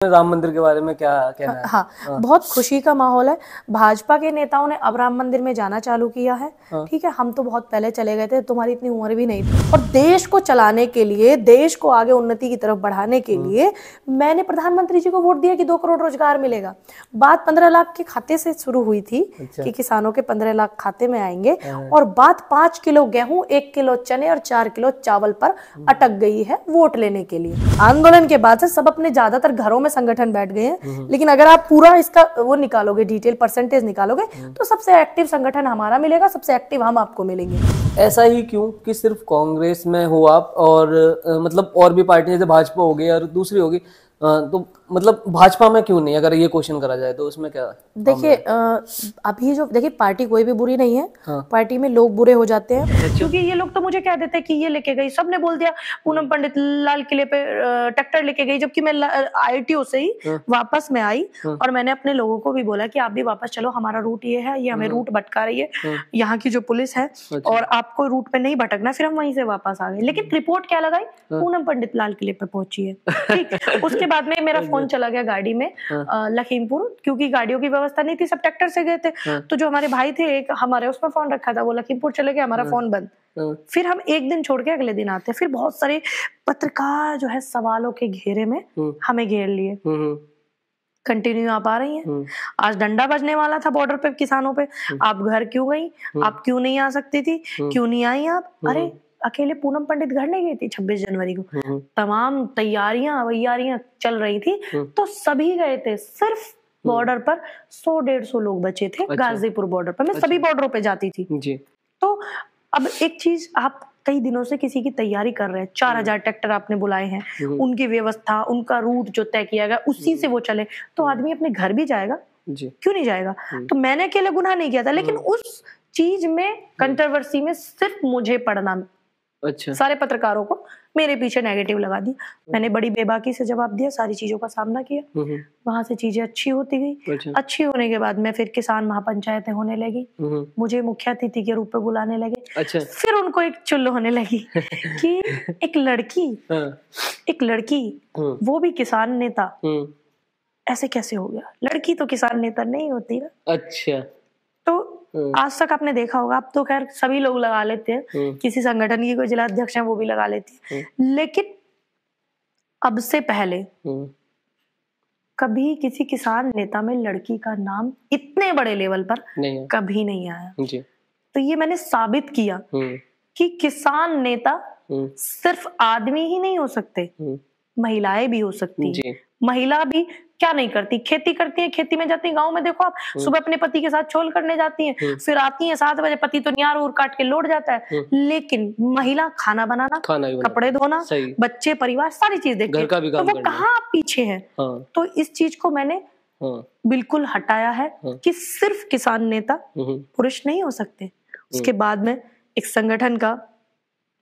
राम मंदिर के बारे में क्या कहना है? हाँ, बहुत खुशी का माहौल है। भाजपा के नेताओं ने अब राम मंदिर में जाना चालू किया है। ठीक है, हम तो बहुत पहले चले गए थे, तुम्हारी इतनी उम्र भी नहीं थी। और देश को चलाने के लिए, देश को आगे उन्नति की तरफ बढ़ाने के लिए मैंने प्रधानमंत्री जी को वोट दिया कि 2 करोड़ रोजगार मिलेगा। बात 15 लाख के खाते से शुरू हुई थी। अच्छा। कि किसानों के 15 लाख खाते में आएंगे, और बात 5 किलो गेहूं, 1 किलो चने और 4 किलो चावल पर अटक गई है वोट लेने के लिए। आंदोलन के बाद से सब अपने ज्यादातर घरों में संगठन बैठ गए हैं, लेकिन अगर आप पूरा इसका वो निकालोगे, डिटेल परसेंटेज निकालोगे, तो सबसे एक्टिव संगठन हमारा मिलेगा, सबसे एक्टिव हम आपको मिलेंगे। ऐसा ही क्यों कि सिर्फ कांग्रेस में हो आप, और मतलब और भी पार्टी जैसे भाजपा हो गई और दूसरी होगी, तो मतलब भाजपा में क्यों नहीं, अगर ये क्वेश्चन करा जाए तो उसमें क्या? देखिए, अभी जो देखिए, पार्टी कोई भी बुरी नहीं है। पार्टी में लोग बुरे हो जाते हैं, क्योंकि ये लोग तो मुझे कह देते हैं कि ये लेके गई, सबने बोल दिया पूनम पंडित लाल किले पे ट्रैक्टर लेके गई, जबकि मैं ITO से ही वापस में आई और मैंने अपने लोगों को भी बोला कि आप भी वापस चलो, हमारा रूट ये है, ये हमें रूट भटका रही है यहाँ की जो पुलिस है, और आपको रूट पे नहीं भटकना। फिर हम वहीं से वापस आ गए, लेकिन रिपोर्ट क्या लगाई? पूनम पंडित लाल किले पे पहुंची है। ठीक, उसके बाद में मेरा फोन चला गया गाड़ी में लखीमपुर, क्योंकि गाड़ियों की व्यवस्था नहीं थी, सब ट्रैक्टर से गए थे। तो जो हमारे भाई थे, एक हमारे उसमें फोन रखा था, वो लखीमपुर चले गए, हमारा फोन बंद। फिर हम एक दिन छोड़ के अगले दिन आते, फिर बहुत सारे पत्रकार जो है सवालों के घेरे में हमें घेर लिए। कंटिन्यू आप आ रही हैं, आज डंडा बजने वाला था बॉर्डर पे किसानों पे, आप घर क्यों गई, आप क्यों नहीं आ सकती थी, क्यों नहीं आई आप? अरे अकेले पूनम पंडित घर नहीं गई थी 26 जनवरी को, तमाम तैयारियां चल रही थी, तो सभी गए थे। सिर्फ बॉर्डर पर 100-150 लोग बचे थे। अच्छा। गाजीपुर बॉर्डर पर, मैं सभी बॉर्डरों पे जाती थी जी। तो अब एक चीज, आप कई दिनों से किसी की तैयारी कर रहे हैं, 4000 ट्रैक्टर आपने बुलाए हैं, उनकी व्यवस्था, उनका रूट जो तय किया गया उसी से वो चले, तो आदमी अपने घर भी जाएगा जी, क्यों नहीं जाएगा? तो मैंने अकेले गुनाह नहीं किया था, लेकिन उस चीज में, कंट्रोवर्सी में सिर्फ मुझे पढ़ना, अच्छा, सारे पत्रकारों को मेरे पीछे नेगेटिव लगा दी। मैंने बड़ी बेबाकी से जवाब दिया, सारी चीजों का सामना किया, वहां से चीजें अच्छी होती गई। अच्छा। अच्छी होने के बाद में फिर किसान महापंचायतें होने लगी, मुझे मुख्य अतिथि के रूप में बुलाने लगे। अच्छा। फिर उनको एक चुल होने लगी कि एक लड़की वो भी किसान नेता, ऐसे कैसे हो गया? लड़की तो किसान नेता नहीं होती ना। अच्छा। तो आज तक आपने देखा होगा, अब तो खैर सभी लोग लगा लेते हैं, किसी संगठन की कोई जिला अध्यक्ष है वो भी लगा लेती है, लेकिन अब से पहले कभी किसी किसान नेता में लड़की का नाम इतने बड़े लेवल पर कभी नहीं आया जी। तो ये मैंने साबित किया कि किसान नेता सिर्फ आदमी ही नहीं हो सकते, महिलाएं भी हो सकती हैं। महिला भी क्या नहीं करती, खेती करती है, खेती में जाती है। गांव में देखो आप, सुबह अपने पति के साथ छोल करने जाती हैं, फिर आती हैं 7 बजे, पति तो न्यार उर काट के लौट जाता है, लेकिन महिला खाना बनाना, कपड़े धोना, बच्चे, परिवार, सारी चीज देखती है, तो वो कहाँ पीछे है। तो इस चीज को मैंने बिल्कुल हटाया है कि सिर्फ किसान नेता पुरुष नहीं हो सकते। उसके बाद में एक संगठन का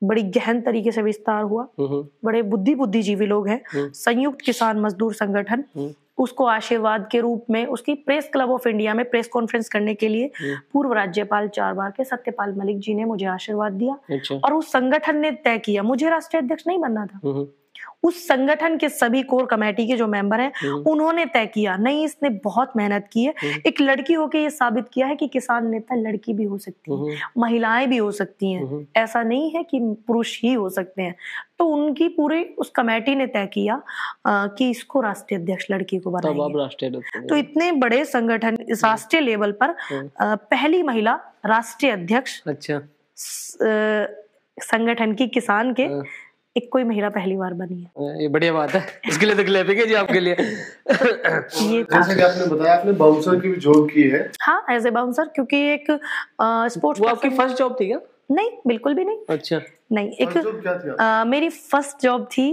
बड़ी गहन तरीके से विस्तार हुआ, बड़े बुद्धिजीवी लोग हैं, संयुक्त किसान मजदूर संगठन, उसको आशीर्वाद के रूप में उसकी प्रेस क्लब ऑफ इंडिया में प्रेस कॉन्फ्रेंस करने के लिए पूर्व राज्यपाल 4 बार के सत्यपाल मलिक जी ने मुझे आशीर्वाद दिया। अच्छा। और उस संगठन ने तय किया, मुझे राष्ट्रीय अध्यक्ष नहीं बनना था, उस संगठन के सभी कोर कमेटी के जो मेंबर हैं उन्होंने तय किया, नहीं इसने बहुत मेहनत की है, एक लड़की होकर ये साबित किया है कि किसान नेता लड़की भी हो सकती है, महिलाएं भी हो सकती हैं, ऐसा नहीं है कि पुरुष ही हो सकते हैं। तो उनकी पूरी उस कमेटी ने तय किया कि इसको राष्ट्रीय अध्यक्ष लड़की को बनाएंगे। तो इतने बड़े संगठन, राष्ट्रीय लेवल पर पहली महिला राष्ट्रीय अध्यक्ष, अच्छा, संगठन की किसान के एक कोई महिला पहली बार बनी है। ये बढ़िया बात है, इसके लिए तो क्लैपिंग है जी आपके लिए। ये जैसे कि आपने बताया, आपने बाउंसर की भी जॉब की है। हाँ, एज ए बाउंसर, क्योंकि एक स्पोर्ट्स, वो आपकी फर्स्ट जॉब थी क्या? नहीं, बिल्कुल भी नहीं। अच्छा। नहीं, एक मेरी फर्स्ट जॉब थी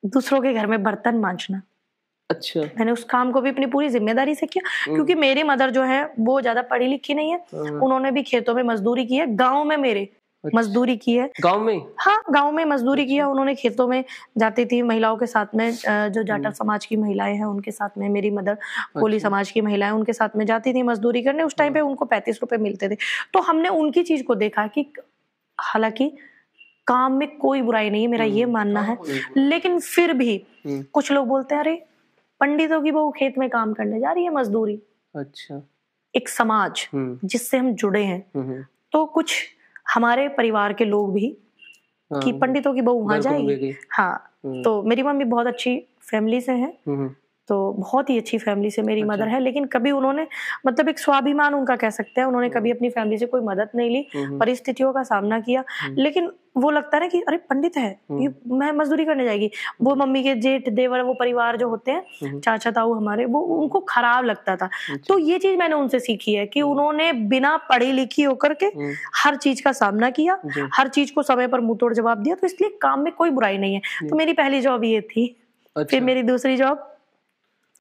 दूसरों के घर में बर्तन मांजना। अच्छा। मैंने उस काम को भी अपनी पूरी जिम्मेदारी से किया, क्योंकि मेरी मदर जो है वो ज्यादा पढ़ी लिखी नहीं है, उन्होंने भी खेतों में मजदूरी की है, गाँव में मेरे मजदूरी की है। गांव में? हाँ, गांव में मजदूरी किया उन्होंने, खेतों में जाती थी महिलाओं के साथ में, जो जाटव समाज की महिलाएं हैं उनके साथ में, मेरी मदर कोली समाज की महिलाएं उनके साथ में जाती थी मजदूरी करने। उस टाइम पे उनको 35 रुपए मिलते थे। तो हमने उनकी चीज को देखा कि हालांकि काम में कोई बुराई नहीं है, मेरा ये मानना है, लेकिन फिर भी कुछ लोग बोलते हैं अरे पंडितों की बहू खेत में काम करने जा रही है, मजदूरी। अच्छा। एक समाज जिससे हम जुड़े हैं, तो कुछ हमारे परिवार के लोग भी कि पंडितों की बहू वहां जाएगी। हाँ, तो मेरी मम्मी बहुत अच्छी फैमिली से है, तो बहुत ही अच्छी फैमिली से मेरी मदर है, लेकिन कभी उन्होंने मतलब एक स्वाभिमान उनका कह सकते हैं, उन्होंने कभी अपनी फैमिली से कोई मदद नहीं ली, परिस्थितियों का सामना किया। लेकिन वो लगता है ना कि अरे पंडित है, ये मैं मजदूरी करने जाएगी। वो मम्मी के जेठ देवर, वो परिवार जो होते हैं, चाचा ताऊ हमारे, वो उनको खराब लगता था। तो ये चीज मैंने उनसे सीखी है कि उन्होंने बिना पढ़ी लिखी होकर के हर चीज का सामना किया, हर चीज को समय पर मुंह तोड़ जवाब दिया। तो इसलिए काम में कोई बुराई नहीं है। तो मेरी पहली जॉब ये थी। फिर मेरी दूसरी जॉब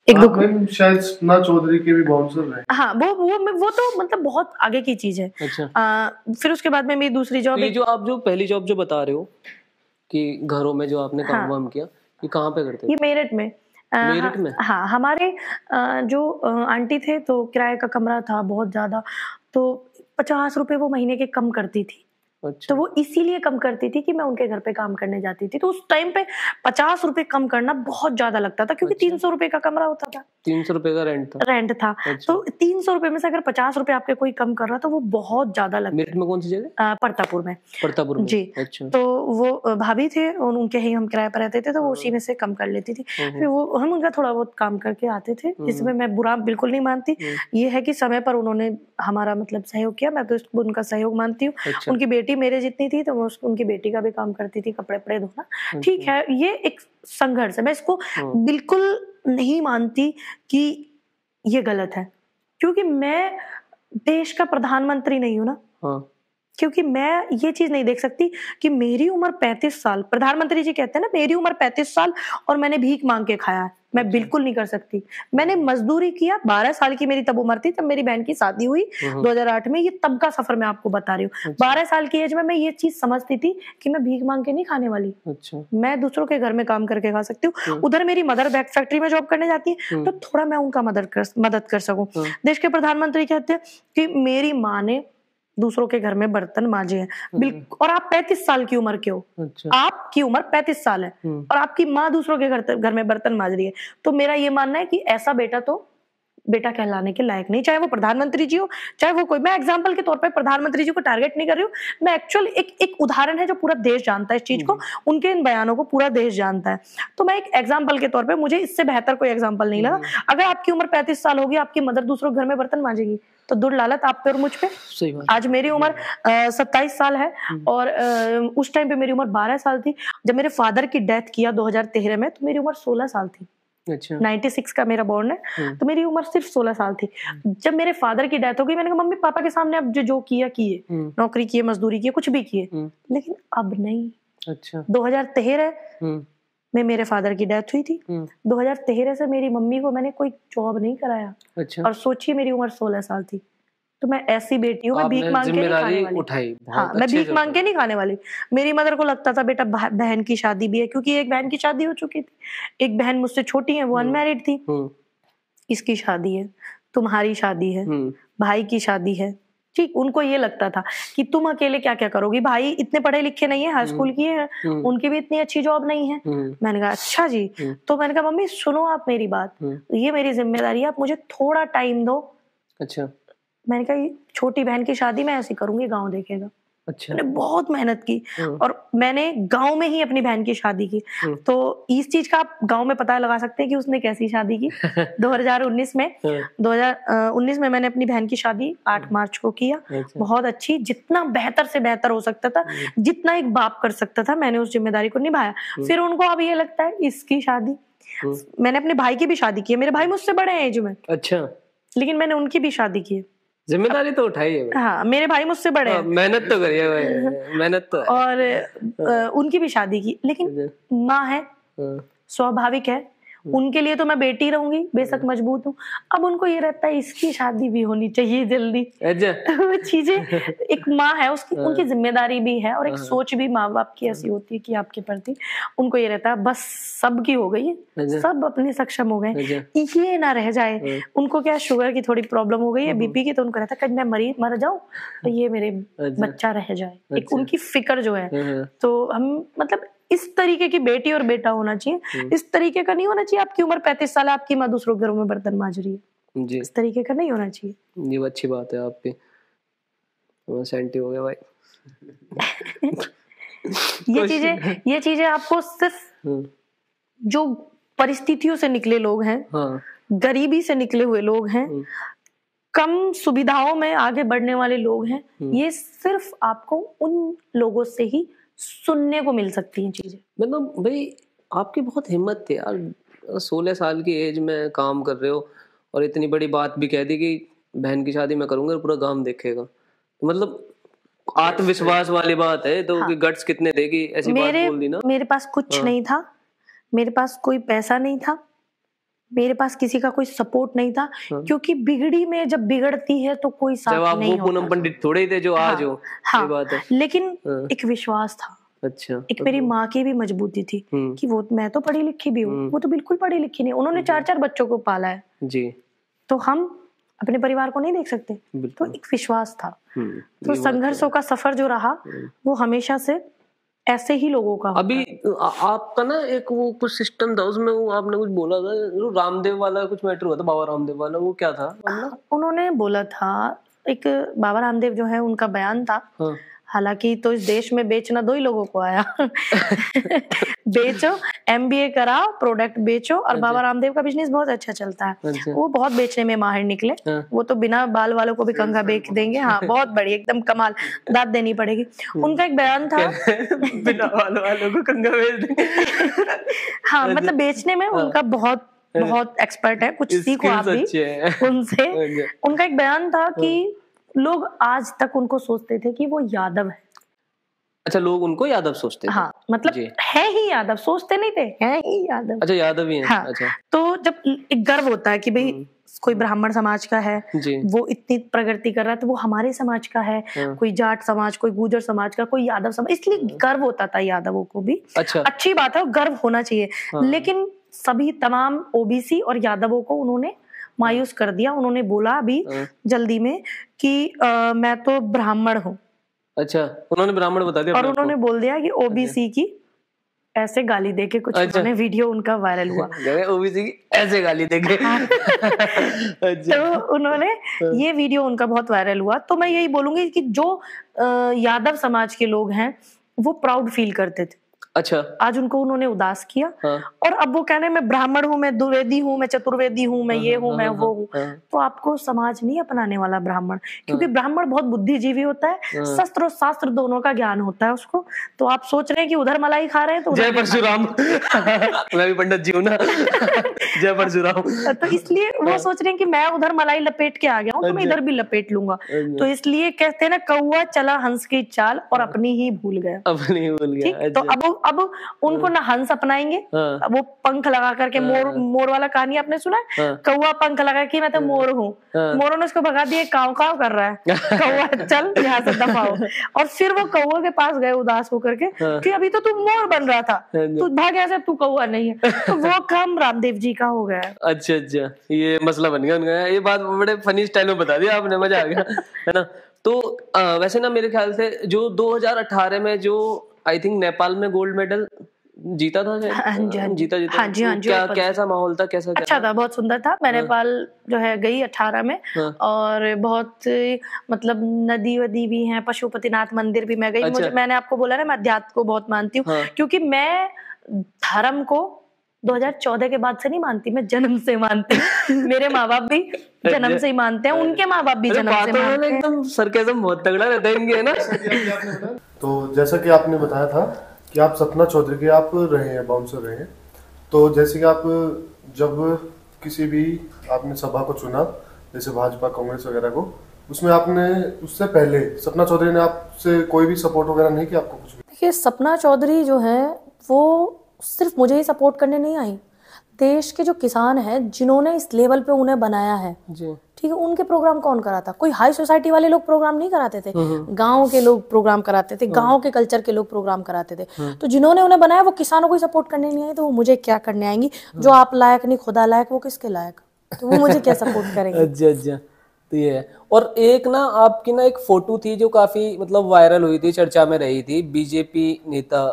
शायद सपना चौधरी के भी बाउंसर रहे। हाँ, वो तो मतलब बहुत आगे की चीज है। अच्छा। फिर उसके बाद में मेरी दूसरी जॉब, ये जो आप जो पहली जॉब जो बता रहे हो कि घरों में जो आपने काम वाम किया, ये कहाँ पे करते थे? ये मेरठ में। मेरठ में? हाँ, हमारे जो आंटी थे तो किराए का कमरा था बहुत ज्यादा, तो 50 रुपए वो महीने के कम करती थी। अच्छा। तो वो इसीलिए कम करती थी कि मैं उनके घर पे काम करने जाती थी। तो उस टाइम पे 50 रुपए कम करना बहुत ज्यादा लगता था, क्योंकि 300 रुपए का कमरा होता था। 300 रुपए का रेंट था। अच्छा। तो 300 रुपए में से अगर 50 रुपए आपके कोई कम कर रहा तो वो बहुत ज्यादा लगता। मेरठ में कौन सी जगह? परतापुर में। परतापुर में जी। अच्छा। तो वो भाभी थे, उनके ही हम किराए पर रहते थे, तो वो उसी में से कम कर लेती थी। फिर वो हम उनका थोड़ा बहुत काम करके आते थे। इसमें मैं बुरा बिल्कुल नहीं मानती, ये है कि समय पर उन्होंने हमारा मतलब सहयोग किया, मैं तो उनका सहयोग मानती हूँ। अच्छा। उनकी बेटी मेरे जितनी थी, तो मैं उनकी बेटी का भी काम करती थी, कपड़े वपड़े धोना। ठीक है, ये एक संघर्ष है, मैं इसको बिल्कुल नहीं मानती कि ये गलत है, क्योंकि मैं देश का प्रधानमंत्री नहीं हूं ना। क्योंकि मैं ये चीज नहीं देख सकती कि मेरी उम्र 35 साल, प्रधानमंत्री जी कहते हैं ना मेरी उम्र 35 साल और मैंने भीख मांग के खाया है। मैं बिल्कुल नहीं कर सकती। मैंने मजदूरी किया, 12 साल की मेरी तब उम्र थी, तब मेरी बहन की शादी हुई 2008 में। ये तब का सफर मैं आपको बता रही हूँ। 12 साल की एज में मैं ये चीज समझती थी कि मैं भीख मांग के नहीं खाने वाली। अच्छा। मैं दूसरों के घर में काम करके खा सकती हूँ। उधर मेरी मदर बैग फैक्ट्री में जॉब करने जाती है, तो थोड़ा मैं उनका मदद कर सकूं। देश के प्रधानमंत्री कहते हैं कि मेरी माँ ने दूसरों के घर में बर्तन मांजे हैं। बिल्कुल। और आप 35 साल की उम्र के हो। अच्छा। आपकी उम्र 35 साल है और आपकी माँ दूसरों के घर में बर्तन मांज रही है। तो मेरा ये मानना है कि ऐसा बेटा तो बेटा कहलाने के लायक नहीं, चाहे वो प्रधानमंत्री जी हो, चाहे वो कोई। मैं एग्जाम्पल के तौर पर प्रधानमंत्री जी को टारगेट नहीं कर रही हूँ, मैं एक्चुअल एक उदाहरण है जो पूरा देश जानता है इस चीज को, उनके इन बयानों को पूरा देश जानता है। तो मैं एक एग्जाम्पल के तौर पर, मुझे इससे बेहतर कोई एग्जाम्पल नहीं लगा। अगर आपकी उम्र 35 साल होगी, आपकी मदर दूसरों घर में बर्तन मांजेगी, तो दुर्लालत आप पे और मुझ पे। आज मेरी उम्र 27 साल है और उस टाइम पे मेरी उम्र 12 साल थी। जब मेरे फादर की डेथ किया 2013 में, तो मेरी उम्र 16 साल थी। अच्छा। 96 का मेरा बॉर्न है, तो मेरी उम्र सिर्फ 16 साल थी। जब मेरे फादर की डेथ हो गई, मैंने कहा मम्मी पापा के सामने अब जो किया किए, नौकरी किए, मजदूरी किए, कुछ भी किए, लेकिन अब नहीं। अच्छा। 2013 में मेरे फादर की डेथ हुई थी। 2013 से मेरी मम्मी को मैंने कोई जॉब नहीं कराया। अच्छा। और सोचिए मेरी उम्र 16 साल थी। तो मैं ऐसी बेटी हूँ, मैं भीख मांग के नहीं खाने वाली। उठाई। हाँ, मैं भीख मांग के नहीं खाने वाली। मेरी मदर को लगता था बेटा बहन की शादी भी है, क्योंकि एक बहन की शादी हो चुकी थी, एक बहन मुझसे छोटी है, वो अनमैरिड थी। इसकी शादी है, तुम्हारी शादी है, भाई की शादी है। ठीक, उनको ये लगता था कि तुम अकेले क्या क्या करोगी, भाई इतने पढ़े लिखे नहीं है, हाई स्कूल किए हैं, उनकी भी इतनी अच्छी जॉब नहीं है। मैंने कहा अच्छा जी। तो मैंने कहा मम्मी सुनो आप मेरी बात, ये मेरी जिम्मेदारी है, आप मुझे थोड़ा टाइम दो। अच्छा। मैंने कहा छोटी बहन की शादी मैं ऐसी करूंगी, गांव देखेगा। अच्छा। मैंने बहुत मेहनत की और मैंने गांव में ही अपनी बहन की शादी की। तो इस चीज का आप गांव में पता लगा सकते हैं कि उसने कैसी शादी की। 2019 में मैंने अपनी बहन की शादी 8 मार्च को किया। बहुत अच्छी, जितना बेहतर से बेहतर हो सकता था, जितना एक बाप कर सकता था, मैंने उस जिम्मेदारी को निभाया। फिर उनको अब ये लगता है इसकी शादी। मैंने अपने भाई की भी शादी की है, मेरे भाई मुझसे बड़े हैं एज में। अच्छा। लेकिन मैंने उनकी भी शादी की है। जिम्मेदारी तो उठाई है। हाँ, मेरे भाई मुझसे बड़े हैं, मेहनत तो करी है, मेहनत तो है। और उनकी भी शादी की, लेकिन माँ है, स्वाभाविक है, उनके लिए तो मैं बेटी रहूंगी, बेशक मजबूत हूँ। अब उनको ये रहता है इसकी शादी भी होनी चाहिए जल्दी। वो चीजें, एक माँ है, उसकी उनकी जिम्मेदारी भी है और एक सोच भी माँ बाप की ऐसी होती है कि आपके प्रति उनको ये रहता है बस सबकी हो गई है, सब अपने सक्षम हो गए, ये ना रह जाए। उनको क्या शुगर की थोड़ी प्रॉब्लम हो गई है, बीपी की, तो उनको रहता है कहीं मैं मर जाऊं तो ये मेरे बच्चा रह जाए, एक उनकी फिक्र जो है। तो हम मतलब इस तरीके की बेटी और बेटा होना चाहिए, इस तरीके का नहीं होना चाहिए आपकी उम्र 35 साल है, आपकी माँ दूसरों के घरों में बर्तन मांज रही है जी, इस तरीके का नहीं होना चाहिए। ये अच्छी बात है आपकी। सेंटी हो गया भाई। ये चीजें आपको सिर्फ जो परिस्थितियों से निकले लोग हैं, गरीबी से निकले हुए लोग हैं, कम सुविधाओं में आगे बढ़ने वाले लोग हैं, ये सिर्फ आपको उन लोगों से ही सुनने को मिल सकती हैं चीजें। मतलब भाई आपकी बहुत हिम्मत थी यार, 16 साल की एज में काम कर रहे हो और इतनी बड़ी बात भी कह दी कि बहन की शादी मैं करूंगा पूरा गांव देखेगा। मतलब आत्मविश्वास वाली बात है तो कि गट्स कितने देगी, ऐसी बात बोल दी ना। मेरे पास कुछ नहीं था, मेरे पास कोई पैसा नहीं था, मेरे पास किसी का कोई सपोर्ट नहीं था, क्योंकि बिगड़ी में जब बिगड़ती है तो कोई साथ नहीं होता। वो पूनम पंडित थोड़े ही थे जो आज हो, ये बात है। लेकिन एक विश्वास था, अच्छा, एक मेरी माँ की भी मजबूती थी कि वो, मैं तो पढ़ी लिखी भी हूँ, वो तो बिल्कुल पढ़ी लिखी नहीं, उन्होंने 4-4 बच्चों को पाला है जी, तो हम अपने परिवार को नहीं देख सकते, तो एक विश्वास था। तो संघर्षों का सफर जो रहा वो हमेशा से ऐसे ही लोगों का। अभी आपका ना एक वो कुछ सिस्टम था उसमें, वो आपने कुछ बोला था, रामदेव वाला कुछ मैटर हुआ था, बाबा रामदेव वाला, वो क्या था? उन्होंने बोला था, एक बाबा रामदेव जो है उनका बयान था, हालांकि तो इस देश में बेचना 2 ही लोगों को आया बेचो, MBA कराओ, प्रोडक्ट बेचो, और बाबा रामदेव का बिजनेस बहुत अच्छा चलता है। वो बहुत बेचने में माहिर निकले, वो तो बिना बाल वालों को भी कंघा बेच देंगे। हाँ, बहुत बड़ी एकदम कमाल, दाद देनी पड़ेगी। उनका एक बयान था बिना बाल वालों को कंघा बेच देंगे। हाँ, मतलब बेचने में उनका बहुत एक्सपर्ट है, कुछ सीखो आप भी उनसे। उनका एक बयान था कि लोग आज तक उनको सोचते थे कि वो यादव है। अच्छा, लोग उनको यादव सोचते थे? हाँ, मतलब है ही यादव, सोचते नहीं थे, है ही यादव। अच्छा, यादव ही है। हाँ, अच्छा। तो जब एक गर्व होता है कि भाई कोई ब्राह्मण समाज का है, वो इतनी प्रगति कर रहा है, तो वो हमारे समाज का है, कोई जाट समाज, कोई गुर्जर समाज का, कोई यादव समाज, इसलिए गर्व होता था यादवों को भी। अच्छा, अच्छी बात है, गर्व होना चाहिए। लेकिन सभी तमाम OBC और यादवों को उन्होंने मायूस कर दिया। उन्होंने बोला अभी जल्दी में कि मैं तो ब्राह्मण हूँ। अच्छा, उन्होंने ब्राह्मण बता दिया, और उन्होंने बोल दिया कि OBC की ऐसे गाली देके कुछ उन्होंने वीडियो उनका वायरल हुआ। OBC की ऐसे गाली देके तो उन्होंने ये वीडियो उनका बहुत वायरल हुआ। तो मैं यही बोलूंगी कि जो यादव समाज के लोग हैं वो प्राउड फील करते थे। अच्छा, आज उनको उन्होंने उदास किया। और अब वो कहने मैं ब्राह्मण हूँ, मैं द्विवेदी हूँ, मैं चतुर्वेदी हूँ, मैं ये हूँ, मैं वो हूँ। तो आपको समाज नहीं अपनाने वाला ब्राह्मण, क्योंकि ब्राह्मण बहुत बुद्धिजीवी होता है, शस्त्र और शास्त्र दोनों का ज्ञान होता है उसको। तो आप सोच रहे हैं कि उधर मलाई खा रहे हैं तो जय परशुराम मैं भी पंडित जी हूँ ना जय परशुराम। तो इसलिए वो सोच रहे हैं कि मैं उधर मलाई लपेट के आ गया हूँ तो मैं इधर भी लपेट लूंगा। तो इसलिए कहते हैं ना, कौवा चला हंस की चाल और अपनी ही भूल गया। तो अब उनको ना हंस अपनाएंगे, वो पंख लगा करके, मोर वाला कहानी आपने सुना है, कौवा पंख लगा के मैं तो मोर हूँ, मोरों ने उसको भगा दिया, काव काव कर रहा है, कौवा चल यहाँ से दफाओ। और फिर वो कौवा के पास गए उदास होकर के कि अभी तो तू मोर बन रहा था, तू भाग यहाँ से, तू कौवा नहीं है। तो वो काम रामदेव जी का हो गया। अच्छा, ये मसला बन गया उनका। ये बात बड़े फनी स्टाइल में बता दिया आपने, मजा आ गया, है ना। तो वैसे ना मेरे ख्याल से जो 2018 में जो आई थिंक नेपाल में गोल्ड मेडल जीता था, जीता कैसा माहौल था, कैसा अच्छा था, बहुत सुंदर था। मैं नेपाल जो है गई 18 में, और बहुत मतलब नदी वदी भी है, पशुपतिनाथ मंदिर भी मैं गई। मैंने आपको बोला ना, मैं अध्यात्म को बहुत मानती हूँ, क्योंकि मैं धर्म को 2014 के बाद से नहीं मानती, मैं जन्म से मानती हूँ। मेरे माँ बाप भी जन्म से ही मानते हैं, उनके माँ बाप भी जन्म से मानते हैं। एकदम सरकाज़म बहुत तगड़ा रहता है इनके, है ना। तो जैसा कि आपने बताया था कि आप सपना चौधरी के आप रहे हैं, बाउंसर रहे हैं, तो जैसे कि आप जब किसी भी आपने सभा को चुना, जैसे भाजपा कांग्रेस वगैरह को, उसमें आपने उससे पहले सपना चौधरी ने आपसे कोई भी सपोर्ट वगैरह नहीं किया आपको कुछ भी? देखिए, सपना चौधरी जो है वो सिर्फ मुझे ही सपोर्ट करने नहीं आई, देश के जो किसान हैं जिन्होंने इस लेवल पे उन्हें बनाया है, ठीक है, उनके प्रोग्राम कौन कराता? कोई हाई सोसाइटी वाले लोग प्रोग्राम नहीं कराते थे, गांव के लोग प्रोग्राम कराते थे, गांव के कल्चर के लोग प्रोग्राम कराते थे। तो जिन्होंने उन्हें बनाया वो किसानों को ही सपोर्ट करने नहीं आए, तो वो मुझे क्या करने आएंगी? जो आप लायक नहीं खुदा लायक, वो किसके लायक? तो वो मुझे क्या सपोर्ट करेंगे? अच्छा, तो ये है। और एक ना आपकी ना एक फोटो थी जो काफी मतलब वायरल हुई थी, चर्चा में रही थी, बीजेपी नेता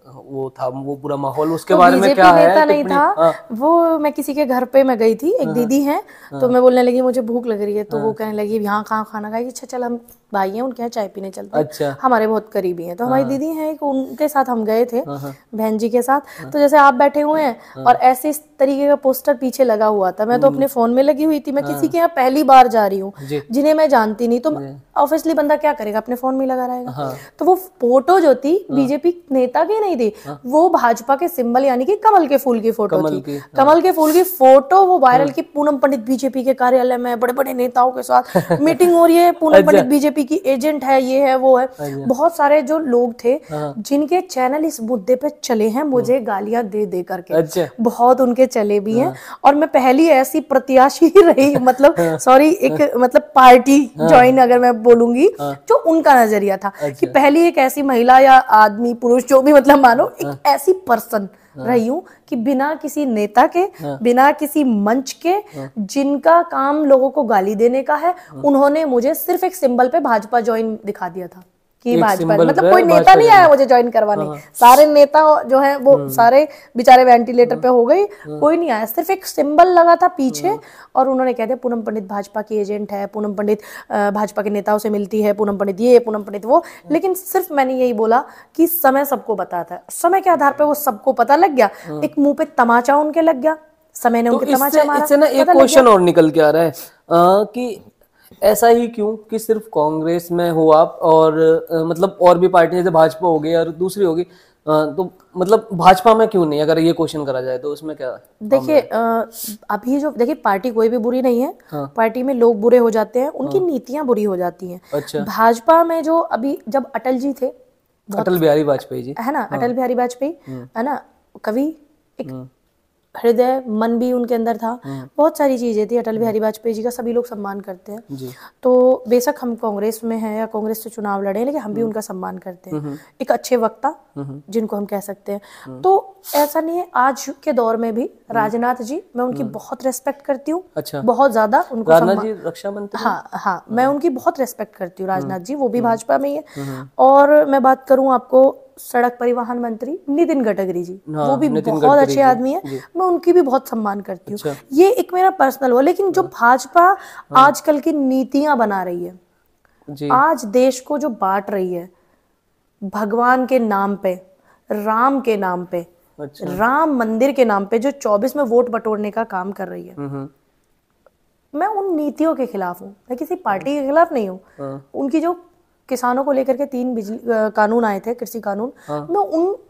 वो था, वो पूरा माहौल उसके बारे में क्या है? नेता नहीं था वो, मैं किसी के घर पे मैं गई थी, एक दीदी हैं, तो मैं बोलने लगी मुझे भूख लग रही है, तो वो कहने लगी यहाँ कहाँ खाना खाएगी? अच्छा चल हम भाई हैं उनके यहाँ चाय पीने चलते हैं। अच्छा, हमारे बहुत करीबी हैं, तो हमारी दीदी हैं एक, उनके साथ हम गए थे बहन जी के साथ। तो जैसे आप बैठे हुए हैं और ऐसे इस तरीके का पोस्टर पीछे लगा हुआ था, मैं तो अपने फोन में लगी हुई थी, मैं किसी के यहाँ पहली बार जा रही हूँ जिन्हें मैं जानती नहीं, तो ऑब्वियसली बंदा क्या करेगा, अपने फोन में लगा रहेगा। तो वो फोटो जो थी बीजेपी नेता की नहीं थी, वो भाजपा के सिंबल यानी कि कमल के फूल की फोटो थी। कमल के फूल की फोटो वो वायरल की, पूनम पंडित बीजेपी के कार्यालय में बड़े बड़े नेताओं के साथ मीटिंग हो रही है, पूनम पंडित बीजेपी की एजेंट है, ये है वो है। बहुत सारे जो लोग थे जिनके चैनल इस मुद्दे पे चले हैं मुझे गालियां दे दे करके, बहुत उनके चले भी हैं। और मैं पहली ऐसी प्रत्याशी रही, मतलब सॉरी एक मतलब पार्टी ज्वाइन अगर मैं बोलूंगी, जो उनका नजरिया था कि पहली एक ऐसी महिला या आदमी पुरुष जो भी मतलब मानो एक ऐसी पर्सन रही हूँ कि बिना किसी नेता के, बिना किसी मंच के, जिनका काम लोगों को गाली देने का है, उन्होंने मुझे सिर्फ एक सिंबल पे भाजपा ज्वाइन दिखा दिया था कि भाजपा, मतलब कोई नेता नहीं आया मुझे ज्वाइन करवाने। सारे नेता जो हैं वो सारे बेचारे वेंटिलेटर पे हो गए, कोई नहीं आया, सिर्फ एक सिंबल लगा था पीछे और उन्होंने कह दिया पूनम पंडित भाजपा की एजेंट है, पूनम पंडित भाजपा के नेताओं से मिलती है, पूनम पंडित ये, पूनम पंडित वो। लेकिन सिर्फ मैंने यही बोला कि समय सबको बताता है, समय के आधार पर वो सबको पता लग गया, एक मुंह पे तमाचा उनके लग गया, समय ने उनके तमाचा मारा। इससे ना एक क्वेश्चन और निकल के आ रहा है कि ऐसा ही क्यों कि सिर्फ कांग्रेस में हो आप और मतलब और भी पार्टी जैसे भाजपा हो गई और दूसरी होगी, तो मतलब भाजपा में क्यों नहीं, अगर ये क्वेश्चन करा जाए तो उसमें क्या? देखिए अभी जो देखिए पार्टी कोई भी बुरी नहीं है, पार्टी में लोग बुरे हो जाते हैं, उनकी नीतियां बुरी हो जाती हैं। अच्छा। भाजपा में जो अभी जब अटल जी थे, अटल बिहारी वाजपेयी जी है ना, अटल बिहारी वाजपेयी है ना, कवि, एक हृदय मन भी उनके अंदर था, बहुत सारी चीजें थी। अटल बिहारी वाजपेयी जी का सभी लोग सम्मान करते हैं जी। तो बेशक हम कांग्रेस में हैं या कांग्रेस से चुनाव लड़े, लेकिन हम भी उनका सम्मान करते हैं, एक अच्छे वक्ता जिनको हम कह सकते हैं। तो ऐसा नहीं है, आज के दौर में भी राजनाथ जी, मैं उनकी बहुत रेस्पेक्ट करती हूँ। अच्छा। बहुत ज्यादा उनको राजनाथ जी रक्षा मंत्री, हाँ, मैं उनकी बहुत रेस्पेक्ट करती हूँ राजनाथ जी, वो भी भाजपा में ही है। और मैं बात करूँ आपको सड़क परिवहन मंत्री नितिन गडकरी जी, वो भी बहुत अच्छे आदमी है, मैं उनकी भी बहुत सम्मान करती हूँ। अच्छा। ये एक मेरा पर्सनल हुआ, लेकिन जो भाजपा आजकल की नीतियां बना रही है जी। आज देश को जो बांट रही है भगवान के नाम पे, राम के नाम पे, राम मंदिर के नाम पे, जो 24 में वोट बटोरने का काम कर रही है, मैं उन नीतियों के खिलाफ हूँ। मैं किसी पार्टी के खिलाफ नहीं हूँ। उनकी जो किसानों को लेकर के 3 बिजली कानून आए थे, कृषि कानून, मैं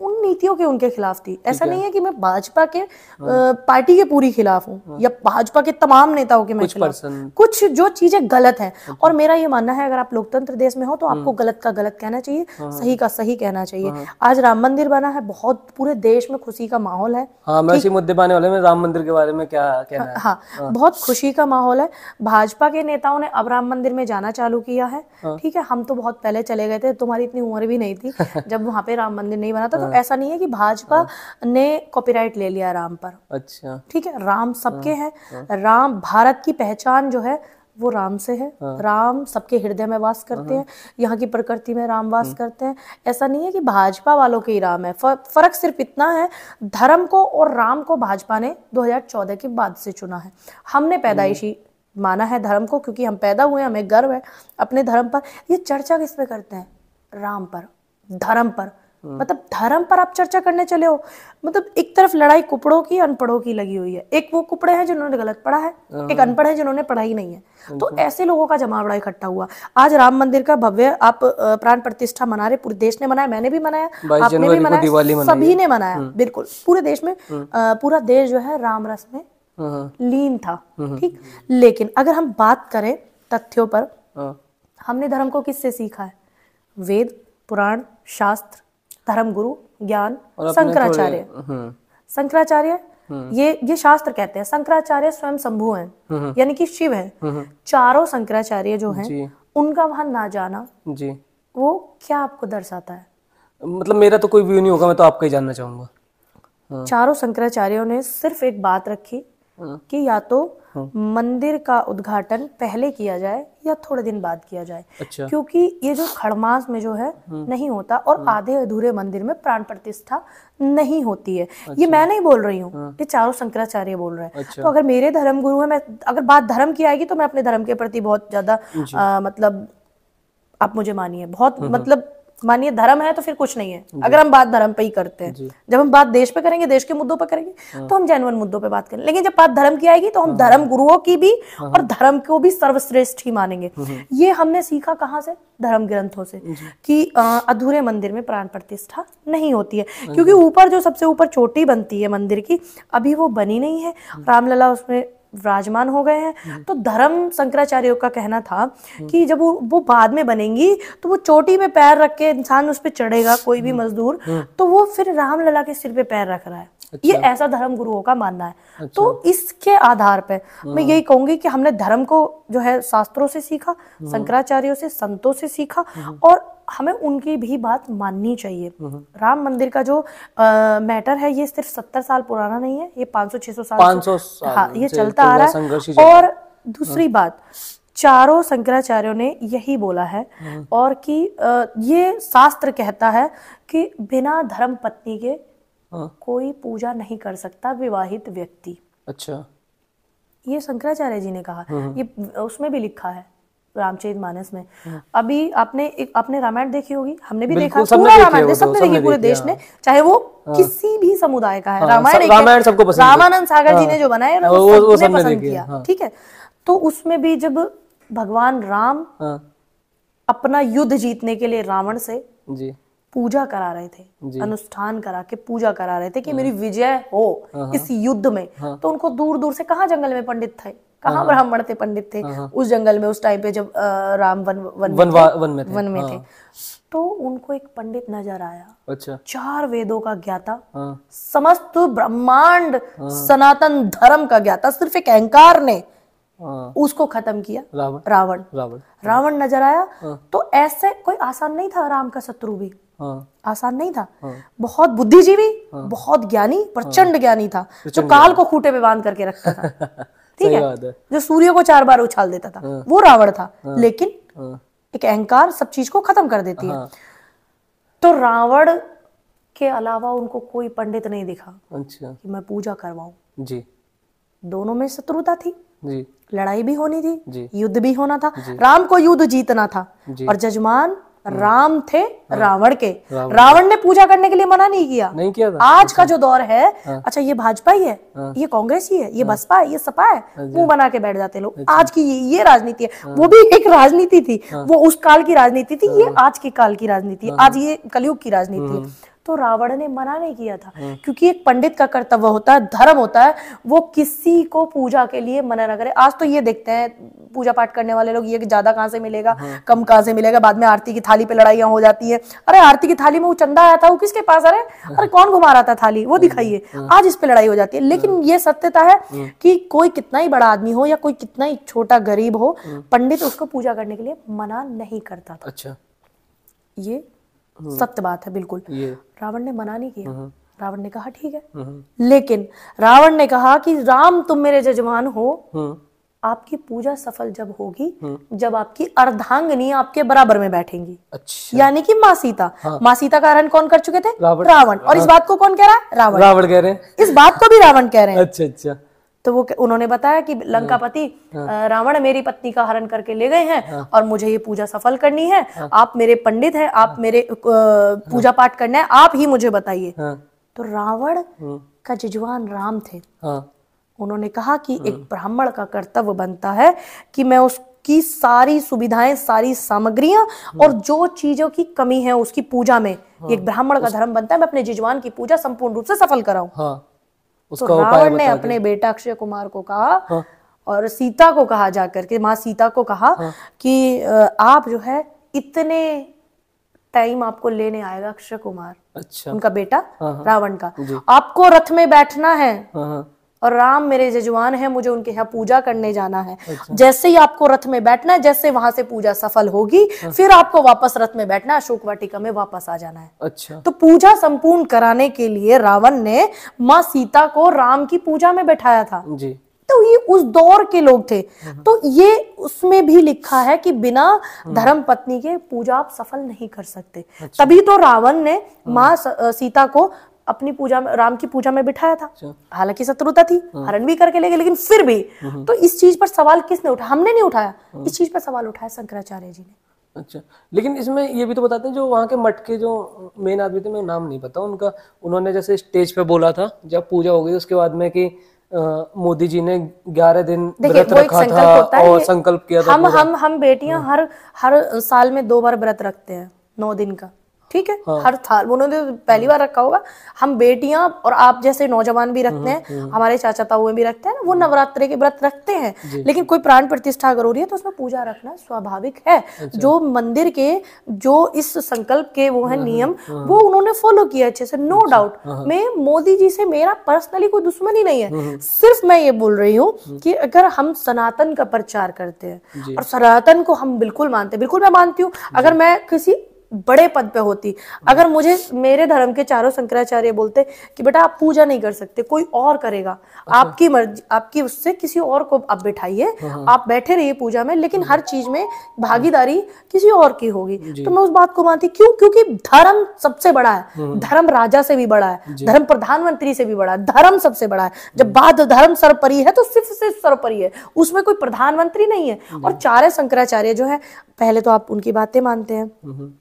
उन नीतियों के उनके खिलाफ थी। ऐसा नहीं है कि मैं भाजपा के पार्टी के पूरी खिलाफ हूँ या भाजपा के तमाम नेताओं के मैं खिलाफ। कुछ जो चीजें गलत हैं, और मेरा ये मानना है अगर आप लोकतंत्र देश में हो तो आपको गलत का गलत कहना चाहिए, सही का सही कहना चाहिए। आज राम मंदिर बना है, बहुत पूरे देश में खुशी का माहौल है। हाँ, मैं इसी मुद्दे पाने वाले में राम मंदिर के बारे में क्या कहना है? हाँ, बहुत खुशी का माहौल है। भाजपा के नेताओं ने अब राम मंदिर में जाना चालू किया है, ठीक है, हम तो बहुत पहले चले गए थे, तुम्हारी इतनी उम्र भी नहीं थी जब वहां पे राम मंदिर नहीं बना था। तो ऐसा नहीं है कि भाजपा ने कॉपीराइट ले लिया राम पर। अच्छा, ठीक है, राम सबके हैं, राम भारत की पहचान जो है वो राम से है। राम सबके हृदय में वास करते हैं, यहाँ की प्रकृति में राम वास करते हैं। ऐसा नहीं है कि भाजपा वालों के ही राम है। फर्क सिर्फ इतना है, धर्म को और राम को भाजपा ने 2014 के बाद से चुना है। हमने पैदाइशी माना है धर्म को, क्योंकि हम पैदा हुए, हमें गर्व है अपने धर्म पर। ये चर्चा किस पे करते हैं? राम पर, धर्म पर। मतलब धर्म पर आप चर्चा करने चले हो, मतलब एक तरफ लड़ाई कुपड़ों की, अनपढ़ों की लगी हुई है। एक वो कुपड़े हैं जिन्होंने गलत पढ़ा है, एक अनपढ़ है जिन्होंने पढ़ा ही नहीं है। तो ऐसे लोगों का जमावड़ा इकट्ठा हुआ। आज राम मंदिर का भव्य आप प्राण प्रतिष्ठा मना रहे, पूरे देश ने मनाया, मैंने भी मनाया, आपने भी मनाया, सभी ने मनाया, बिल्कुल पूरे देश में। पूरा देश जो है राम रस में लीन था, ठीक। लेकिन अगर हम बात करें तथ्यों पर, हमने धर्म को किससे सीखा है? वेद, पुराण, शास्त्र, धर्मगुरु, ज्ञान, शंकराचार्य। शंकराचार्य ये शास्त्र कहते हैं, शंकराचार्य स्वयं शंभु हैं, यानी कि शिव हैं। चारों शंकराचार्य जो हैं उनका वहां ना जाना जी, वो क्या आपको दर्शाता है? मतलब मेरा तो कोई व्यू नहीं होगा, मैं तो आपका ही जानना चाहूंगा। चारों शंकराचार्यों ने सिर्फ एक बात रखी कि या तो मंदिर का उद्घाटन पहले किया जाए या थोड़े दिन बाद किया जाए। अच्छा। क्योंकि ये जो खड़मास में जो है नहीं होता और आधे अधूरे मंदिर में प्राण प्रतिष्ठा नहीं होती है। ये मैं नहीं बोल रही हूँ, ये चारों शंकराचार्य बोल रहे हैं। तो अगर मेरे धर्म गुरु है, मैं अगर बात धर्म की आएगी तो मैं अपने धर्म के प्रति बहुत ज्यादा मतलब आप मुझे मानिए बहुत मतलब मानिए धर्म है तो फिर कुछ नहीं है। अगर हम बात धर्म पे ही करते हैं, जब हम बात देश पे करेंगे, देश के मुद्दों पे करेंगे तो हम जेन्युइन मुद्दों पे बात करेंगे। लेकिन जब बात धर्म की आएगी तो हम धर्म गुरुओं की भी और धर्म को भी सर्वश्रेष्ठ ही मानेंगे। ये हमने सीखा कहाँ से? धर्म ग्रंथों से, कि अधूरे मंदिर में प्राण प्रतिष्ठा नहीं होती है। क्योंकि ऊपर जो सबसे ऊपर चोटी बनती है मंदिर की, अभी वो बनी नहीं है, रामलला उसमें विराजमान हो गए हैं। तो धर्म शंकराचार्यों का कहना था कि जब वो बाद में बनेंगी तो वो चोटी पे पैर रख के इंसान उस पे चढ़ेगा, कोई भी मजदूर, तो वो फिर रामलला के सिर पे पैर रख रहा है। अच्छा। ये ऐसा धर्म गुरुओं का मानना है। अच्छा। तो इसके आधार पे मैं यही कहूंगी कि हमने धर्म को जो है शास्त्रों से सीखा, शंकराचार्यों से, संतों से सीखा, और हमें उनकी भी बात माननी चाहिए। राम मंदिर का जो मैटर है ये सिर्फ 70 साल पुराना नहीं है, ये 500-600 साल हाँ ये चलता आ रहा है। और दूसरी बात, चारों शंकराचार्यों ने यही बोला है और कि ये शास्त्र कहता है कि बिना धर्म पत्नी के कोई पूजा नहीं कर सकता विवाहित व्यक्ति। अच्छा, ये शंकराचार्य जी ने कहा, ये उसमें भी लिखा है रामचरितमानस में। अभी आपने रामायण देखी होगी, हमने भी देखा, पूरा रामायण सबने देखी, पूरे देश ने, चाहे वो किसी भी समुदाय का है। रामायण सबको पसंद, रामानंद सागर जी ने जो बनाया वो सबने पसंद किया। ठीक है, तो उसमें भी जब भगवान राम अपना युद्ध जीतने के लिए रावण से पूजा करा रहे थे, अनुष्ठान करा के पूजा करा रहे थे कि मेरी विजय हो इस युद्ध में, तो उनको दूर दूर से, कहाँ जंगल में पंडित थे, कहाँ ब्राह्मण थे, पंडित थे उस जंगल में उस टाइम पे जब राम वन में थे, तो उनको एक पंडित नजर आया। अच्छा। 4 वेदों का ज्ञाता, समस्त ब्रह्मांड सनातन धर्म का ज्ञाता, सिर्फ एक अहंकार ने उसको खत्म किया। रावण नजर आया। तो ऐसे कोई आसान नहीं था, राम का शत्रु भी आसान नहीं था। बहुत बुद्धिजीवी, बहुत ज्ञानी, प्रचंड ज्ञानी था, जो काल को खूंटे पे बांध करके रखता था। ठीक है, जो सूर्य को 4 बार उछाल देता था, वो रावण था। लेकिन एक अहंकार सब चीज को खत्म कर देती है। तो रावण के अलावा उनको कोई पंडित नहीं दिखा। अच्छा। कि मैं पूजा करवाऊं जी। दोनों में शत्रुता थी जी, लड़ाई भी होनी थी, युद्ध भी होना था, राम को युद्ध जीतना था, और जजमान राम थे रावण के। रावण ने पूजा करने के लिए मना नहीं किया था। आज का जो दौर है, अच्छा ये भाजपा ही है, ये कांग्रेस ही है, ये बसपा है, ये सपा है, मुंह बना के बैठ जाते लोग। आज की ये राजनीति है, वो भी एक राजनीति थी, वो उस काल की राजनीति थी, ये आज के काल की राजनीति है, आज ये कलयुग की राजनीति है। तो रावण ने मना नहीं किया था, क्योंकि एक पंडित का कर्तव्य होता है, धर्म होता है, वो किसी को पूजा के लिए मना ना करे। आज तो ये देखते हैं पूजा पाठ करने वाले लोग, ये कि ज्यादा कहाँ से मिलेगा, कम कहाँ से मिलेगा, बाद में आरती की थाली पे लड़ाइयां हो जाती है। अरे आरती की थाली में वो चंदा आया था, वो किसके पास? अरे कौन घुमा रहा था थाली, वो दिखाइए। आज इस पे लड़ाई हो जाती है। लेकिन ये सत्यता है कि कोई कितना ही बड़ा आदमी हो या कोई कितना ही छोटा गरीब हो, पंडित उसको पूजा करने के लिए मना नहीं करता था। अच्छा, ये सत्य बात है बिल्कुल। रावण ने मना नहीं किया, रावण ने कहा ठीक है। लेकिन रावण ने कहा कि राम तुम मेरे जजमान हो, आपकी पूजा सफल जब होगी जब आपकी अर्धांगिनी आपके बराबर में बैठेंगी। अच्छा। यानी कि माँ सीता। माँ सीता का हरण कौन कर चुके थे? रावण। और इस बात को कौन कह रहा है? रावण कह रहे हैं। इस बात को भी रावण कह रहे हैं। अच्छा अच्छा। तो वो उन्होंने बताया कि लंकापति रावण मेरी पत्नी का हरण करके ले गए हैं और मुझे ये पूजा सफल करनी है। आप मेरे पंडित हैं, आप मेरे पूजा पाठ करना है, आप ही मुझे बताइए। तो रावण का जजमान राम थे। उन्होंने कहा कि एक ब्राह्मण का कर्तव्य बनता है कि मैं उसकी सारी सुविधाएं, सारी सामग्रियां और जो चीजों की कमी है उसकी पूजा में, एक ब्राह्मण का धर्म बनता है मैं अपने जजमान की पूजा संपूर्ण रूप से सफल कराऊं। तो रावण ने अपने बेटा अक्षय कुमार को कहा और सीता को कहा, जाकर के माँ सीता को कहा कि आप जो है इतने टाइम आपको लेने आएगा अक्षय कुमार। अच्छा। उनका बेटा रावण का, आपको रथ में बैठना है और राम मेरे जजमान है, मुझे उनके यहाँ पूजा करने जाना है। अच्छा। जैसे ही आपको रथ में बैठना है, जैसे वहां से पूजा सफल होगी फिर आपको वापस रथ में बैठना है, अशोक वाटिका में वापस आ जाना है। अच्छा। तो पूजा संपूर्ण कराने के लिए रावण ने माँ सीता को राम की पूजा में बैठाया था जी। तो ये उस दौर के लोग थे। तो ये उसमें भी लिखा है कि बिना धर्म पत्नी के पूजा आप सफल नहीं कर सकते। तभी तो रावण ने माँ सीता को अपनी पूजा में, राम की पूजा में बिठाया था। हालांकि शत्रुता थी, हरण भी करके ले गए, लेकिन फिर भी तो इस चीज पर सवाल किसने उठाया? हमने नहीं उठाया, इस चीज पर सवाल उठाया शंकराचार्य जी ने। अच्छा, लेकिन इसमें ये भी तो बताते हैं जो वहाँ के मठ के जो मेन आदमी थे, मैं नाम नहीं पता उनका, उन्होंने जैसे स्टेज पे बोला था जब पूजा हो गई उसके बाद में कि मोदी जी ने 11 दिन व्रत रखा था और संकल्प किया था। हम बेटियां हर साल में 2 बार व्रत रखते हैं 9 दिन का, ठीक है। हर साल उन्होंने पहली बार रखा होगा। हम बेटियां और आप जैसे नौजवान भी रखते हैं, हमारे चाचा ताऊ भी रखते हैं ना, वो नवरात्रि के व्रत रखते हैं। लेकिन कोई प्राण प्रतिष्ठा अगर हो रही है तो उसमें पूजा रखना स्वाभाविक है। जो मंदिर के जो इस संकल्प के वो है नियम, वो उन्होंने फॉलो किया अच्छे से, नो डाउट। मैं मोदी जी से मेरा पर्सनली कोई दुश्मनी नहीं है, सिर्फ मैं ये बोल रही हूँ कि अगर हम सनातन का प्रचार करते हैं और सनातन को हम बिल्कुल मानते हैं, बिल्कुल मैं मानती हूँ, अगर मैं किसी बड़े पद पे होती, अगर मुझे मेरे धर्म के चारों शंकराचार्य बोलते कि बेटा आप पूजा नहीं कर सकते, कोई और करेगा, आपकी मर्जी, आपकी उससे किसी और को आप बिठाइए, आप बैठे रहिए पूजा में, लेकिन हर चीज में भागीदारी किसी और की होगी, तो मैं उस बात को मानती। क्यों? क्योंकि धर्म सबसे बड़ा है, धर्म राजा से भी बड़ा है, धर्म प्रधानमंत्री से भी बड़ा है, धर्म सबसे बड़ा है। जब बात धर्म सर्वोपरि है तो सिर्फ से सर्वोपरि है, उसमें कोई प्रधानमंत्री नहीं है। और चारे शंकराचार्य जो है, पहले तो आप उनकी बातें मानते हैं,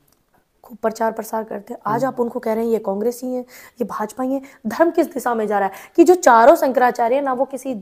खूब प्रचार प्रसार करते हैं, आज आप उनको कह रहे हैं ये कांग्रेसी हैं, ये भाजपा ही है। धर्म किस दिशा में जा रहा है कि जो चारों शंकराचार्य ना वो किसी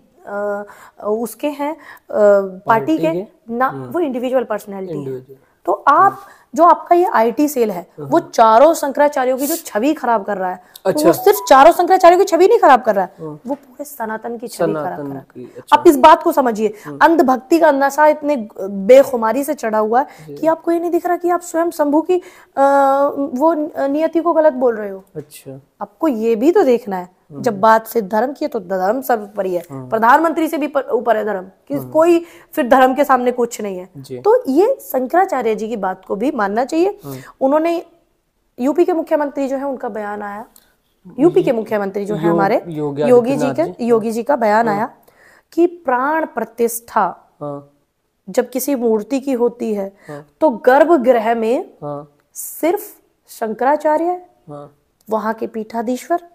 उसके हैं पार्टी के, ना वो इंडिविजुअल पर्सनैलिटी। तो आप जो आपका ये आईटी सेल है, वो चारों शंकराचार्यों की जो छवि खराब कर रहा है, तो वो सिर्फ चारों शंकराचार्यों की छवि नहीं खराब कर रहा है, वो पूरे सनातन की छवि खराब कर रहा है। आप इस बात को समझिए, अंधभक्ति का नशा इतने बेखुमारी से चढ़ा हुआ है कि आपको ये नहीं दिख रहा कि आप स्वयं शंभू की वो नियति को गलत बोल रहे हो। अच्छा, आपको ये भी तो देखना है। जब बात सिर्फ धर्म की है तो धर्म सर्वोपरि है, प्रधानमंत्री से भी ऊपर है धर्म, कि कोई फिर धर्म के सामने कुछ नहीं है। तो ये शंकराचार्य जी की बात को भी मानना चाहिए। उन्होंने यूपी के मुख्यमंत्री जो है उनका बयान आया, यूपी के मुख्यमंत्री जो है हमारे योगी जी का बयान आया कि प्राण प्रतिष्ठा जब किसी मूर्ति की होती है तो गर्भगृह में सिर्फ शंकराचार्य, वहां के पीठाधीश्वर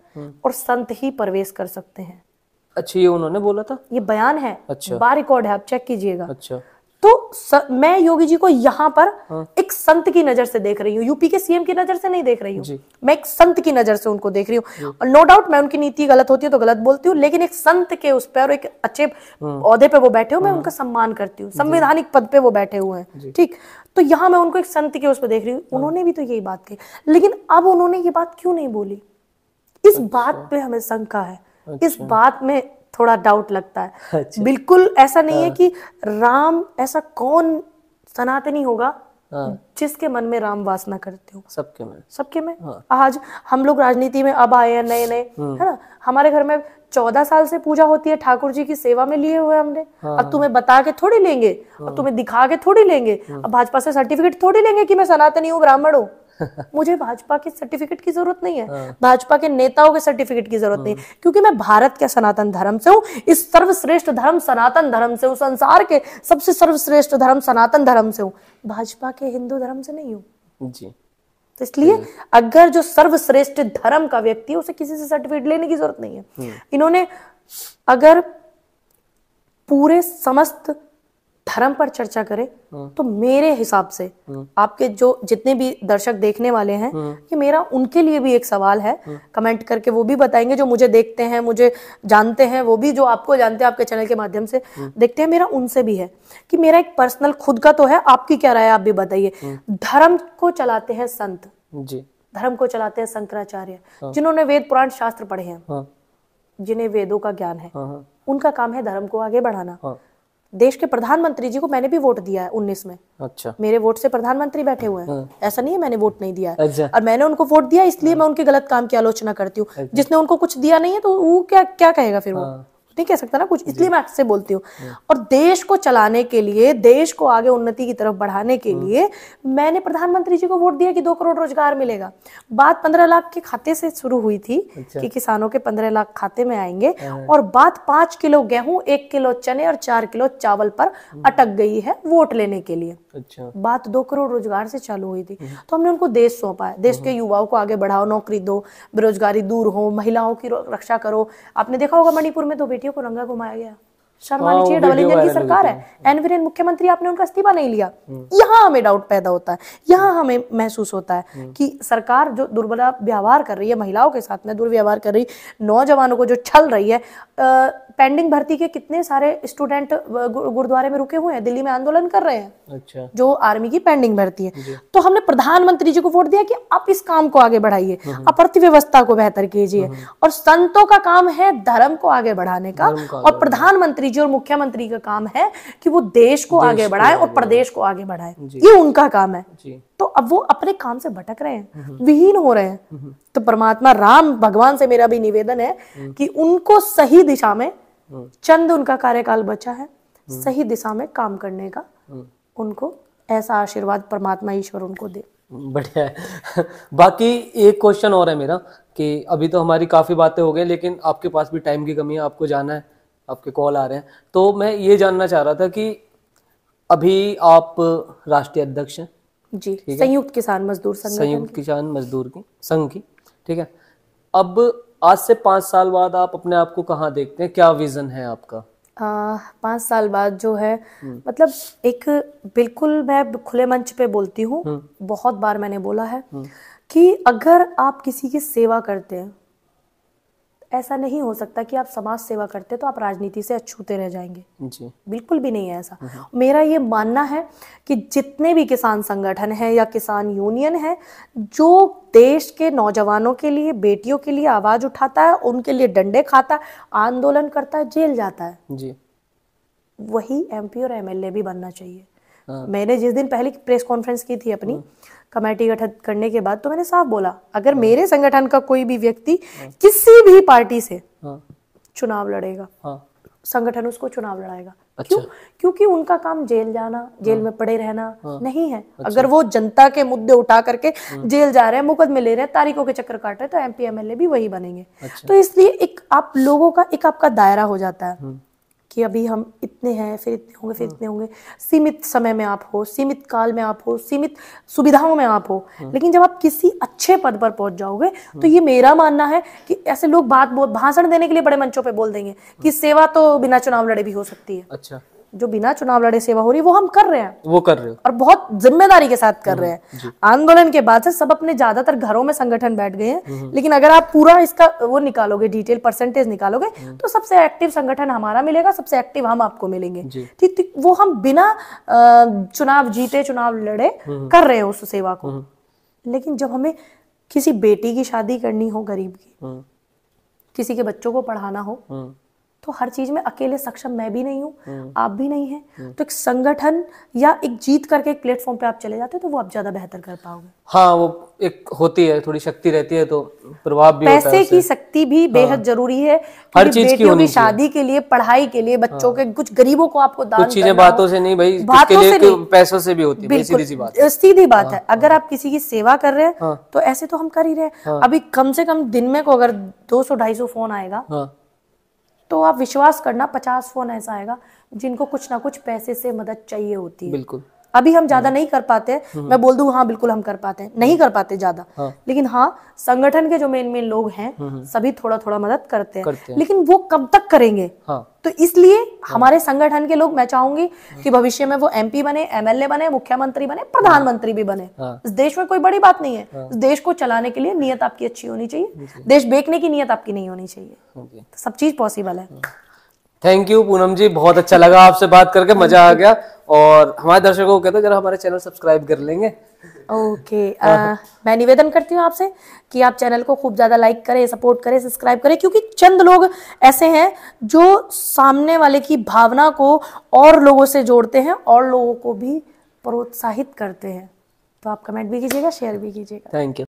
और संत ही प्रवेश कर सकते हैं। अच्छा, ये उन्होंने बोला था, ये बयान है। अच्छा, बार रिकॉर्ड है, आप चेक कीजिएगा। अच्छा, तो मैं योगी जी को यहाँ पर एक संत की नजर से देख रही हूँ, यूपी के सीएम की नजर से नहीं देख रही हूँ, मैं एक संत की नजर से उनको देख रही हूँ। और नो डाउट मैं उनकी नीति गलत होती है तो गलत बोलती हूँ, लेकिन एक संत के उस पर, एक अच्छे ओहदे पे वो बैठे हो, मैं उनका सम्मान करती हूँ, संवैधानिक पद पे वो बैठे हुए हैं, ठीक। तो यहाँ मैं उनको एक संत के उस पर देख रही हूँ। उन्होंने भी तो यही बात कही, लेकिन अब उन्होंने ये बात क्यों नहीं बोली, इस बात पे हमें शंका है। इस बात में थोड़ा डाउट लगता है। बिल्कुल ऐसा नहीं है कि राम, ऐसा कौन सनातनी होगा जिसके मन में राम वासना करते हो? सबके में। आज हम लोग राजनीति में अब आए हैं नए नए, है ना। हमारे घर में 14 साल से पूजा होती है, ठाकुर जी की सेवा में लिए हुए हमने। अब तुम्हें बता के थोड़ी लेंगे, अब तुम्हें दिखा के थोड़ी लेंगे, अब भाजपा से सर्टिफिकेट थोड़ी लेंगे कि मैं सनातनी हूँ, ब्राह्मण हूँ। मुझे भाजपा के सर्टिफिकेट की जरूरत नहीं है, भाजपा के नेताओं के सर्टिफिकेट की जरूरत नहीं है, क्योंकि मैं भारत के सनातन धर्म से हूँ, इस सर्वश्रेष्ठ धर्म सनातन धर्म से हूँ, संसार के सबसे सर्वश्रेष्ठ धर्म सनातन धर्म से हूँ, भाजपा के हिंदू धर्म से नहीं हूँ जी। तो इसलिए अगर जो सर्वश्रेष्ठ धर्म का व्यक्ति है, उसे किसी से सर्टिफिकेट लेने की जरूरत नहीं है। इन्होंने अगर पूरे समस्त धर्म पर चर्चा करे तो मेरे हिसाब से आपके जो जितने भी दर्शक देखने वाले हैं, कि मेरा उनके लिए भी एक सवाल है, कमेंट करके वो भी बताएंगे, जो मुझे देखते हैं, मुझे जानते हैं, वो भी जो आपको जानते हैं, आपके चैनल के माध्यम से देखते हैं, मेरा उनसे भी है कि मेरा एक पर्सनल खुद का तो है, आपकी क्या राय है आप भी बताइए। धर्म को चलाते हैं संत जी, धर्म को चलाते हैं शंकराचार्य, जिन्होंने वेद पुराण शास्त्र पढ़े हैं, जिन्हें वेदों का ज्ञान है, उनका काम है धर्म को आगे बढ़ाना। देश के प्रधानमंत्री जी को मैंने भी वोट दिया है 19 में। अच्छा, मेरे वोट से प्रधानमंत्री बैठे हुए हैं, ऐसा नहीं है मैंने वोट नहीं दिया है। अच्छा। और मैंने उनको वोट दिया इसलिए मैं उनके गलत काम की आलोचना करती हूँ। जिसने उनको कुछ दिया नहीं है तो वो क्या कहेगा फिर वो नहीं कह सकता ना कुछ, इसलिए मैं आपसे बोलती हूँ। और देश को चलाने के लिए, देश को आगे उन्नति की तरफ बढ़ाने के लिए मैंने प्रधानमंत्री जी को वोट दिया कि 2 करोड़ रोजगार मिलेगा। बात 15 लाख के खाते से शुरू हुई थी कि किसानों के 15 लाख खाते में आएंगे, और बात 5 किलो गेहूं, 1 किलो चने और 4 किलो चावल पर अटक गई है वोट लेने के लिए। बात 2 करोड़ रोजगार से चालू हुई थी। तो हमने उनको देश सौंपा है, देश के युवाओं को आगे बढ़ाओ, नौकरी दो, बेरोजगारी दूर हो, महिलाओं की रक्षा करो। आपने देखा होगा मणिपुर में 2 बेटियों को नंगा घुमाया गया, शर्म आनी चाहिए। डबल इंजन की सरकार है, एनवीरेन मुख्यमंत्री, आपने उनका इस्तीफा नहीं लिया। यहाँ हमें डाउट पैदा होता है, यहाँ हमें महसूस होता है कि सरकार जो दुर्व्यवहार कर रही है, महिलाओं के साथ में दुर्व्यवहार कर रही है, नौजवानों को जो छल रही है। पेंडिंग भर्ती के कितने सारे स्टूडेंट गुरुद्वारे में रुके हुए हैं, दिल्ली में आंदोलन कर रहे हैं। अच्छा। जो आर्मी की पेंडिंग भर्ती है। तो हमने प्रधानमंत्री जी को वोट दिया कि आप इस काम को आगे बढ़ाइए, आप अर्थव्यवस्था को बेहतर कीजिए। और संतों का काम है धर्म को आगे बढ़ाने का, और प्रधानमंत्री जी और मुख्यमंत्री का काम है कि वो देश को आगे बढ़ाए और प्रदेश को आगे बढ़ाए। ये उनका काम है। तो अब वो अपने काम से भटक रहे हैं, विहीन हो रहे हैं। तो परमात्मा राम भगवान से मेरा भी निवेदन है कि उनको सही दिशा में, चंद उनका कार्यकाल बचा है, सही दिशा में काम करने का उनको ऐसा आशीर्वाद परमात्मा ईश्वर उनको दे। बढ़िया है। बाकी एक क्वेश्चन और है मेरा कि अभी तो हमारी काफी बातें हो गई, लेकिन आपके पास भी टाइम की कमी है, आपको जाना है, आपके कॉल आ रहे हैं। तो मैं ये जानना चाह रहा था कि अभी आप राष्ट्रीय अध्यक्ष हैं जी, संयुक्त किसान मजदूर संघ, संयुक्त किसान मजदूर की संघ की, ठीक है। अब आज से 5 साल बाद आप अपने आप को कहाँ देखते हैं, क्या विजन है आपका? 5 साल बाद जो है, मतलब एक बिल्कुल मैं खुले मंच पे बोलती हूँ, बहुत बार मैंने बोला है कि अगर आप किसी की सेवा करते हैं, ऐसा नहीं हो सकता कि आप समाज सेवा करते तो आप राजनीति से अछूते रह जाएंगे जी। बिल्कुल भी नहीं है ऐसा। मेरा ये मानना है कि जितने भी किसान संगठन है या किसान यूनियन है जो देश के नौजवानों के लिए, बेटियों के लिए आवाज उठाता है, उनके लिए डंडे खाता है, आंदोलन करता है, जेल जाता है जी, वही एमपी और एमएलए भी बनना चाहिए। मैंने जिस दिन पहली प्रेस कॉन्फ्रेंस की थी अपनी कमेटी गठन करने के बाद, तो मैंने साफ बोला, अगर मेरे संगठन का कोई भी व्यक्ति किसी भी पार्टी से चुनाव लड़ेगा, संगठन उसको चुनाव लड़ाएगा। अच्छा। क्यों? क्योंकि उनका काम जेल जाना, जेल में पड़े रहना नहीं है। अच्छा। अगर वो जनता के मुद्दे उठा करके जेल जा रहे हैं, मुकदमे ले रहे हैं, तारीखों के चक्कर काट रहे हैं, तो एमपी एमएलए भी वही बनेंगे। अच्छा। तो इसलिए एक आप लोगों का एक आपका दायरा हो जाता है कि अभी हम इतने हैं, फिर इतने होंगे, फिर इतने होंगे। सीमित समय में आप हो, सीमित काल में आप हो, सीमित सुविधाओं में आप हो, लेकिन जब आप किसी अच्छे पद पर पहुंच जाओगे तो ये मेरा मानना है कि ऐसे लोग भाषण देने के लिए बड़े मंचों पे बोल देंगे कि सेवा तो बिना चुनाव लड़े भी हो सकती है। अच्छा। जो बिना चुनाव लड़े सेवा हो रही है वो हम कर रहे हैं, वो कर रहे हो, और बहुत जिम्मेदारी के साथ कर रहे हैं। आंदोलन के बाद से सब अपने ज्यादातर घरों में संगठन बैठ गए हैं, लेकिन अगर आप पूरा इसका वो निकालोगे, डिटेल परसेंटेज निकालोगे, तो सबसे एक्टिव संगठन हमारा मिलेगा, सबसे एक्टिव हम आपको मिलेंगे। ठीक, वो हम बिना चुनाव जीते, चुनाव लड़े कर रहे हैं उस सेवा को। लेकिन जब हमें किसी बेटी की शादी करनी हो, गरीब की, किसी के बच्चों को पढ़ाना हो, तो हर चीज में अकेले सक्षम मैं भी नहीं हूँ, आप भी नहीं है। तो एक संगठन या एक जीत करके एक प्लेटफॉर्म पे आप चले जाते हो तो वो आप ज्यादा बेहतर कर पाओगे। हाँ, वो एक होती है, थोड़ी शक्ति रहती है, तो प्रभाव भी होता है। पैसे की शक्ति भी बेहद जरूरी है, हर चीज बेटियों की शादी के लिए, पढ़ाई के लिए, बच्चों के, कुछ गरीबों को आपको दान, कुछ चीजें बातों से नहीं भाई, बातों से नहीं, पैसों से भी होती है। सीधी बात है। अगर आप किसी की सेवा कर रहे हैं तो ऐसे तो हम कर ही रहे। अभी कम से कम दिन में को अगर 200-250 फोन आएगा तो आप विश्वास करना 50 फोन ऐसा आएगा जिनको कुछ ना कुछ पैसे से मदद चाहिए होती है। बिल्कुल। अभी हम ज्यादा नहीं कर पाते, मैं बोल दूं हाँ बिल्कुल हम कर पाते हैं, नहीं कर पाते ज्यादा, लेकिन हाँ संगठन के जो मेन लोग हैं सभी थोड़ा थोड़ा मदद करते हैं, लेकिन वो कब तक करेंगे? तो इसलिए हमारे संगठन के लोग, मैं चाहूंगी कि भविष्य में वो एमपी बने, एमएलए बने, मुख्यमंत्री बने, प्रधानमंत्री भी बने। इस देश में कोई बड़ी बात नहीं है। इस देश को चलाने के लिए नियत आपकी अच्छी होनी चाहिए, देश बेचने की नियत आपकी नहीं होनी चाहिए, तो सब चीज पॉसिबल है। थैंक यू पूनम जी, बहुत अच्छा लगा आपसे बात करके, मजा आ गया। और हमारे दर्शकों को कहते हैं जरा हमारे चैनल सब्सक्राइब कर लेंगे। ओके। मैं निवेदन करती हूँ आपसे कि आप चैनल को खूब ज्यादा लाइक करें, सपोर्ट करें, सब्सक्राइब करें, क्योंकि चंद लोग ऐसे हैं जो सामने वाले की भावना को और लोगों से जोड़ते हैं और लोगों को भी प्रोत्साहित करते हैं। तो आप कमेंट भी कीजिएगा, शेयर भी कीजिएगा। Thank you.